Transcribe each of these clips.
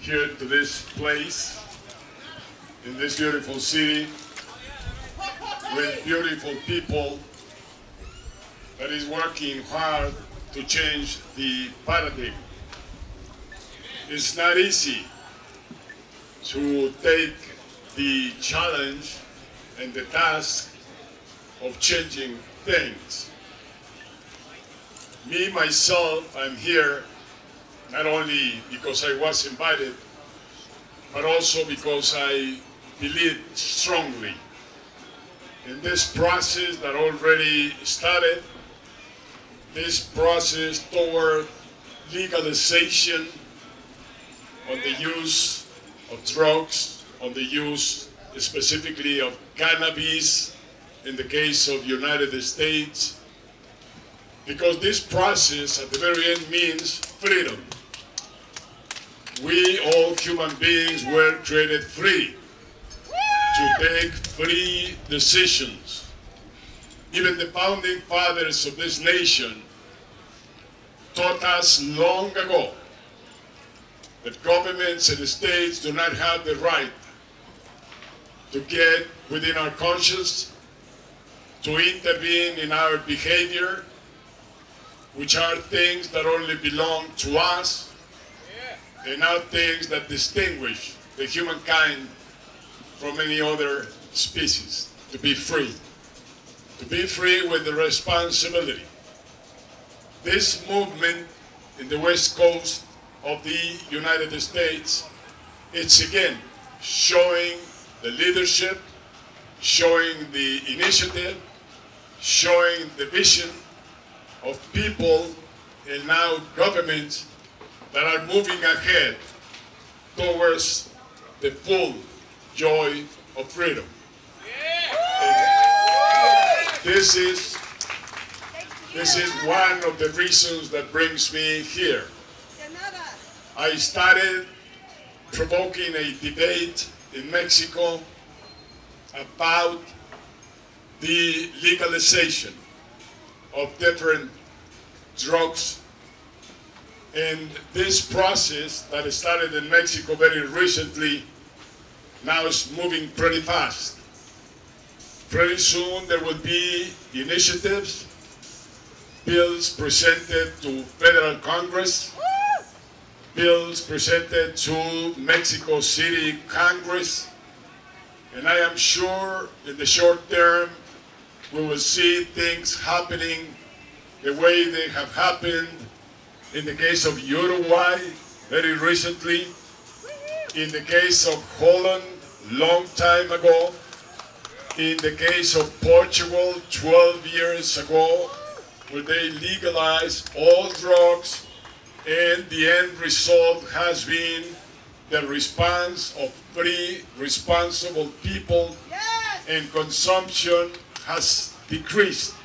here to this place, in this beautiful city, with beautiful people that is working hard to change the paradigm. It's not easy to take the challenge and the task of changing things. Me, myself, I'm here not only because I was invited, but also because I believe strongly in this process that already started, this process toward legalization on the use of drugs, on the use specifically of cannabis in the case of United States, because this process at the very end means freedom. We, all human beings, were created free to take free decisions. Even the founding fathers of this nation taught us long ago that governments and states do not have the right to get within our conscience, to intervene in our behavior, which are things that only belong to us, and not things that distinguish the humankind from any other species. To be free with the responsibility. This movement in the West Coast of the United States, it's again showing the leadership, showing the initiative, showing the vision of people and now governments that are moving ahead towards the full joy of freedom. This is one of the reasons that brings me here. I started provoking a debate in Mexico about the legalization of different drugs. And this process that started in Mexico very recently now is moving pretty fast. Pretty soon there will be initiatives, bills presented to Federal Congress, bills presented to Mexico City Congress, and I am sure in the short term we will see things happening the way they have happened in the case of Uruguay very recently, in the case of Holland long time ago, in the case of Portugal 12 years ago, where they legalized all drugs, and the end result has been the response of free, responsible people, and consumption has decreased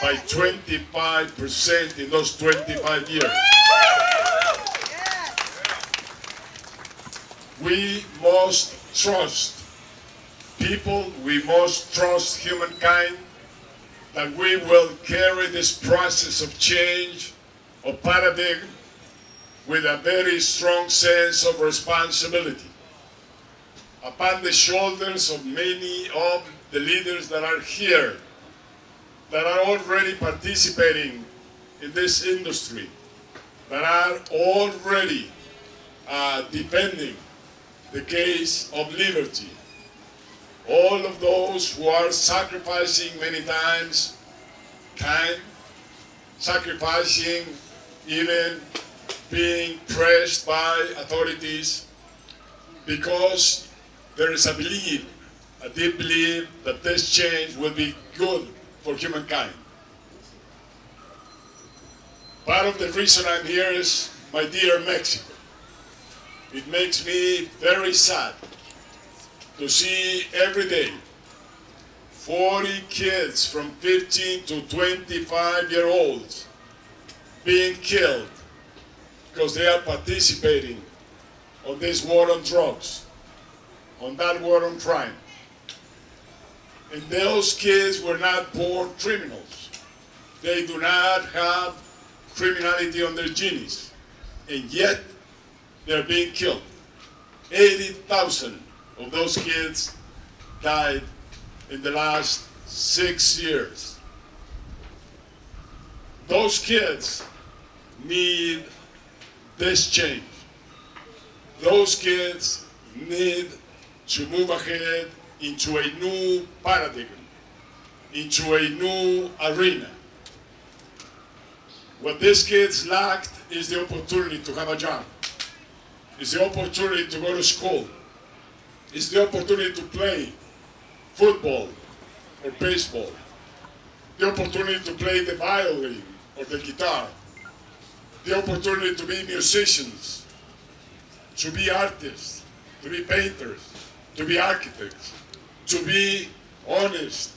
by 25% in those 25 years. We must trust people, we must trust humankind that we will carry this process of change, of paradigm, with a very strong sense of responsibility upon the shoulders of many of the leaders that are here, that are already participating in this industry, that are already defending the case of liberty. All of those who are sacrificing many times time, sacrificing even being pressed by authorities, because there is a belief, a deep belief, that this change will be good for humankind. Part of the reason I'm here is my dear Mexico. It makes me very sad to see every day 40 kids from 15 to 25-year-olds being killed because they are participating on this war on drugs, on that war on crime. And those kids were not born criminals. They do not have criminality on their genes, and yet they're being killed. 80,000 of those kids died in the last 6 years. Those kids need this change. Those kids need to move ahead into a new paradigm, into a new arena. What these kids lacked is the opportunity to have a job, is the opportunity to go to school, is the opportunity to play football or baseball, the opportunity to play the violin or the guitar, the opportunity to be musicians, to be artists, to be painters, to be architects, to be honest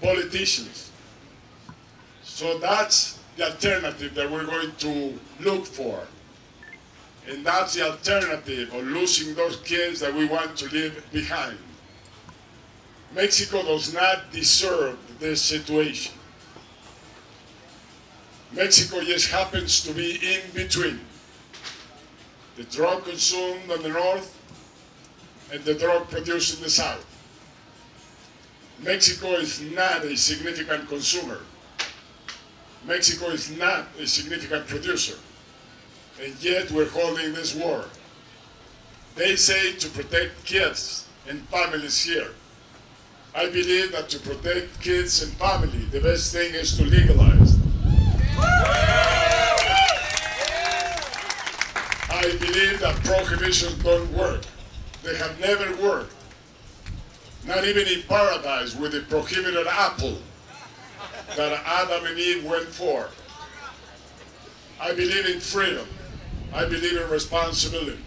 politicians. So that's the alternative that we're going to look for. And that's the alternative of losing those kids that we want to leave behind. Mexico does not deserve this situation. Mexico just happens to be in between the drug consumed in the north and the drug produced in the south. Mexico is not a significant consumer. Mexico is not a significant producer. And yet we're holding this war. They say to protect kids and families here. I believe that to protect kids and family, the best thing is to legalize. I believe that prohibitions don't work. They have never worked. Not even in paradise with the prohibited apple that Adam and Eve went for. I believe in freedom. I believe in responsibility.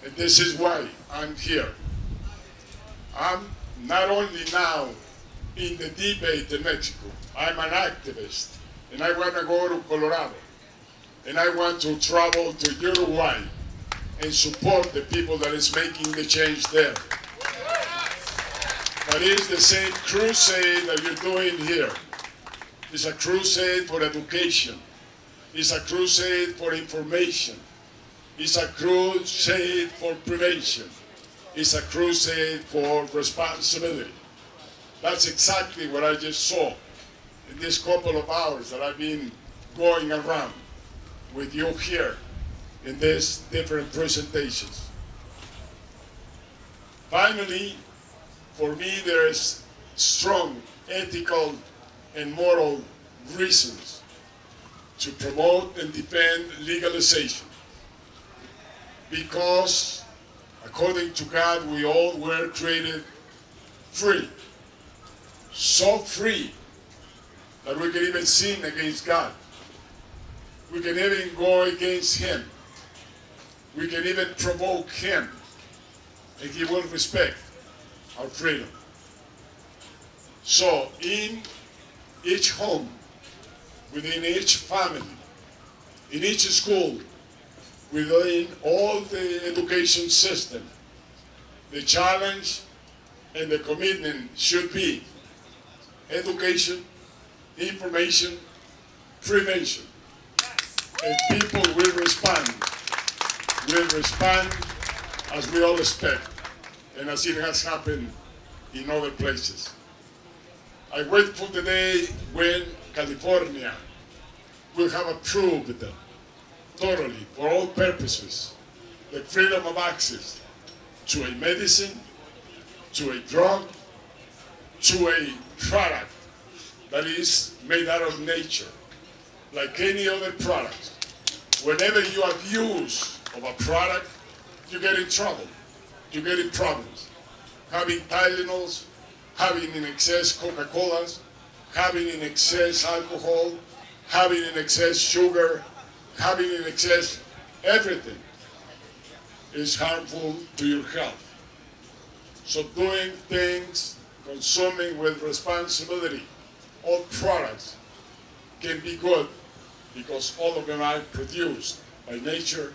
And this is why I'm here. I'm not only now in the debate in Mexico, I'm an activist. And I want to go to Colorado. And I want to travel to Uruguay and support the people that is making the change there. But it's the same crusade that you're doing here. It's a crusade for education. It's a crusade for information. It's a crusade for prevention. It's a crusade for responsibility. That's exactly what I just saw in this couple of hours that I've been going around with you here in these different presentations. Finally, for me, there's strong ethical and moral reasons to promote and defend legalization. Because, according to God, we all were created free. So free that we can even sin against God. We can even go against Him. We can even provoke Him. And He will respect our freedom. So, in each home, within each family, in each school, within all the education system, the challenge and the commitment should be education, information, prevention. And people will respond as we all expect, and as it has happened in other places. I wait for the day when California will have approved totally, for all purposes, the freedom of access to a medicine, to a drug, to a product that is made out of nature, like any other product. Whenever you abuse of a product, you get in trouble, you get in problems. Having Tylenols, having in excess Coca-Colas, having in excess alcohol, having in excess sugar, having in excess everything is harmful to your health. So doing things, consuming with responsibility, all products can be good because all of them are produced by nature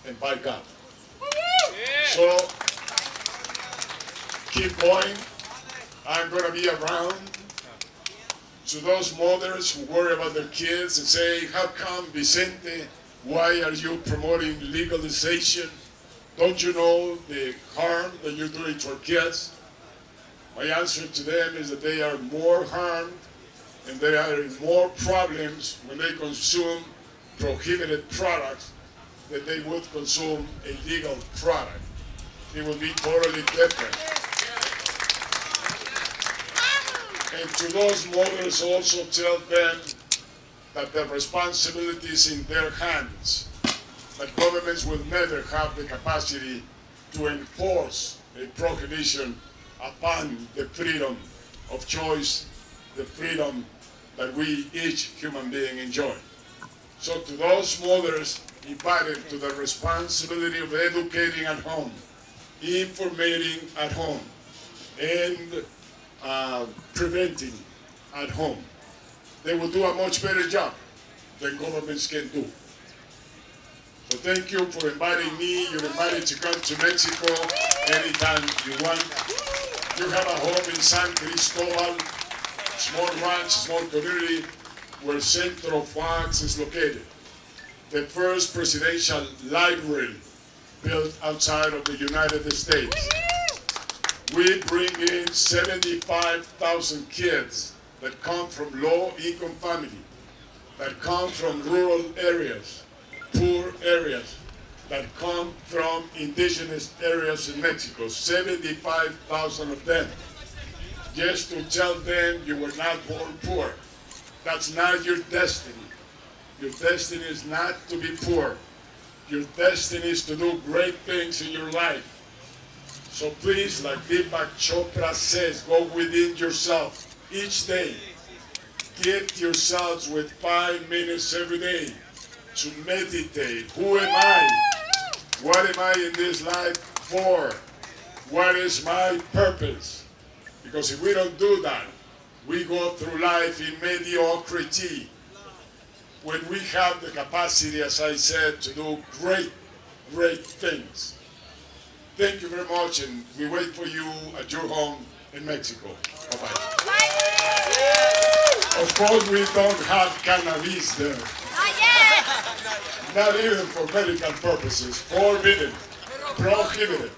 and by God. So keep going. I'm going to be around. To those mothers who worry about their kids and say, how come, Vicente, why are you promoting legalization? Don't you know the harm that you're doing to our kids? My answer to them is that they are more harmed and they are in more problems when they consume prohibited products than they would consume a legal product. It would be totally different. And to those mothers, also tell them that the responsibility is in their hands, that governments will never have the capacity to enforce a prohibition upon the freedom of choice, the freedom that we, each human being, enjoy. So to those mothers, invited to the responsibility of educating at home, informating at home, and preventing at home, they will do a much better job than governments can do. So thank you for inviting me. You're invited to come to Mexico anytime you want. You have a home in San Cristobal, small ranch, small community where Centro Fox is located. The first presidential library built outside of the United States. We bring in 75,000 kids that come from low-income families, that come from rural areas, poor areas, that come from indigenous areas in Mexico, 75,000 of them. Just to tell them you were not born poor. That's not your destiny. Your destiny is not to be poor. Your destiny is to do great things in your life. So please, like Deepak Chopra says, go within yourself each day. Gift yourselves with 5 minutes every day to meditate. Who am I? What am I in this life for? What is my purpose? Because if we don't do that, we go through life in mediocrity. When we have the capacity, as I said, to do great, great things. Thank you very much, and we wait for you at your home in Mexico. Bye-bye. Of course, we don't have cannabis there. Not yet. Not even for medical purposes. Forbidden. Prohibited.